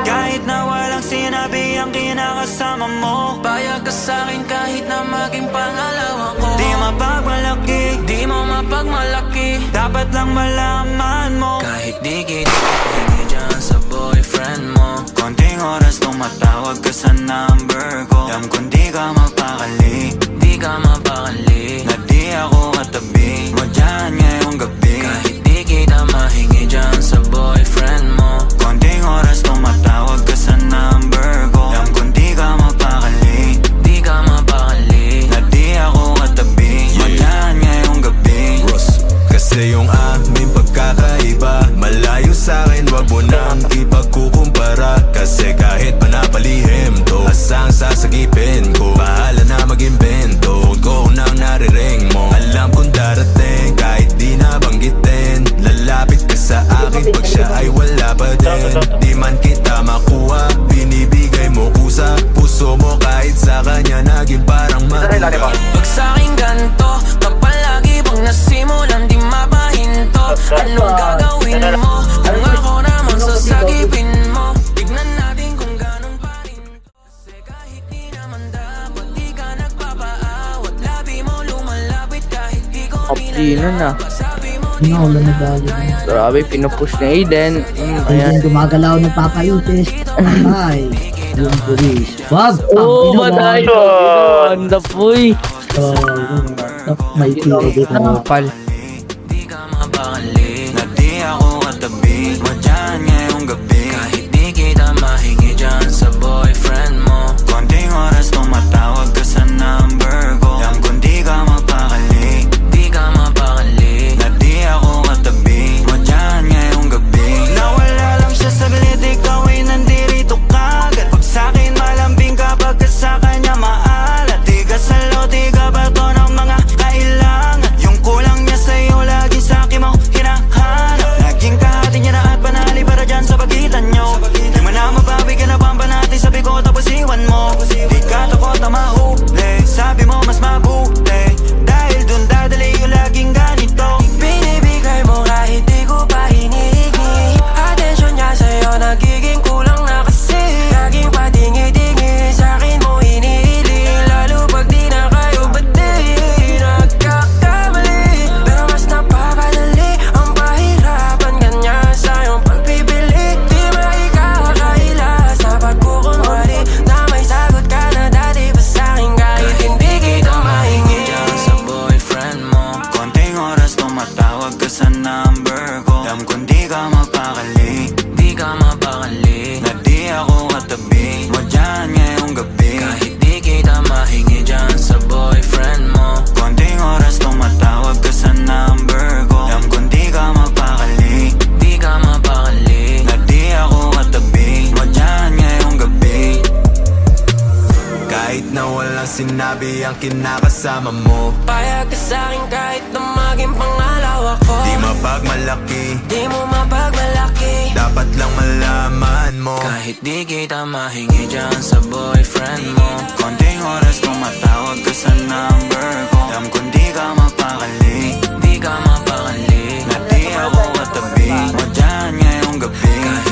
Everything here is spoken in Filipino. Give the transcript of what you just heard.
Kahit na walang sinabi ang kinakasama mo, Payag ka sa'kin kahit na maging pangalawa ko. di mapagmalaki, Di mo mapagmalaki, dapat lang malaman mo. kahit di kita mahingi dyan sa boyfriend mo. Konting oras tumatawag ka sa number ko. Alam kong di ka mapakali, Di ka mapakali, na di ako katabi mo dyan ngayong gabi. kahit di kita mahingi dyan sa boyfriend mo. Konting oras tumatawag ka sa number ko. Alam kong di ka mapakali, Di ka mapakali, na di ako katabi mo dyan ngayong gabi. Kasi yung aming pagkakaiba malayo sa'kin, wag mo nang ipagkukumpara. Kasi kahit panapalihim to, asang sasagipin ko, bahala na mag-invento. Huwag ko nang nariring mo, alam kong darating kahit di nabanggitin. Lalapit ka sa akin pag siya ay wala pa din. Di man kita makuha, binibigay mo kusa. Puso mo kahit sa kanya naging parang maduga. pag sa'king ganto, kapal lagi bang nasimulan di mapahinto. Anong gagawin mo kung ako naman sasagipin mo? Tignan natin kung ganun pa rin to. Kasi kahit di naman dapat di ka nagpapaawat. Labi mo lumalapit kahit di ko Kaptinan na. Sabi mo di mo Naulan na bago. Grabe, pinupush na Aiden. Ayan, Ayan. gumagalaw ng papayutes. Ay, yung pulis. Wag! Oh, batay. Ganda po eh. May tiro dito. Kapal. di ka mapakali, Na di ako katabi mo dyan ngayong gabi. kahit di kita mahingi dyan sa boyfriend mo. Konting oras tumatawag ka sa number ko. Alam kong di ka mapakali, Di ka mapakali, na di ako katabi mo dyan ngayong gabi. Nawala lang siya saglit, ikaw ay nandirito kagad. Pag sa'kin malambing kapag ka sa kanya maalat. Di ka salo, di ka bato ng mga kailangan. Yung kulang niya sa'yo, lagi sa'kin mo hinahanap. Naging kahati niya na at panali para dyan sa pagitan nyo. Di mo na mabawi ka na pamba natin, sabi ko tapos iwan mo. Di ka takot na mahuli, sabi mo mas mabuti. Dahil dun dadali yung laging ganito. binibigay mo kahit di ko pa hinihingi. Atensyon niya sa'yo nagiging kulang na kasi. Laging patingi-tingi sa'kin mo hinihiling. Lalo pag di na kayo bati. Nagkakamali, pero mas napapadali ang pahirapan kanya sa'yong pagpipili. Di maikakaila sa pagkukunwari na may sagot ka na dati pa sa'kin kahit hindi kita mahingi dyan sa boyfriend mo. Konting oras tumatawag ka sa number ko. Alam kong di ka mapakali, Di ka mapakali, na di ako katabi mo dyan ngayong gabi. kahit di kita mahingi dyan sa boyfriend mo. Konting oras tumatawag ka sa number ko. Alam kong di ka mapakali, Di ka mapakali, na di ako katabi mo dyan ngayong gabi. Kahit na walang sinabi ang kinakasama mo, payag ka sa'kin kahit na maging pangalawa ko. di mapagmalaki, Di mo mapagmalaki, dapat lang malaman mo. kahit di kita mahingi dyan sa boyfriend mo. Konting oras tumatawag ka sa number ko. Alam kong di ka mapakali, Di ka mapakali, na di ako katabi mo dyan ngayong gabi. kahit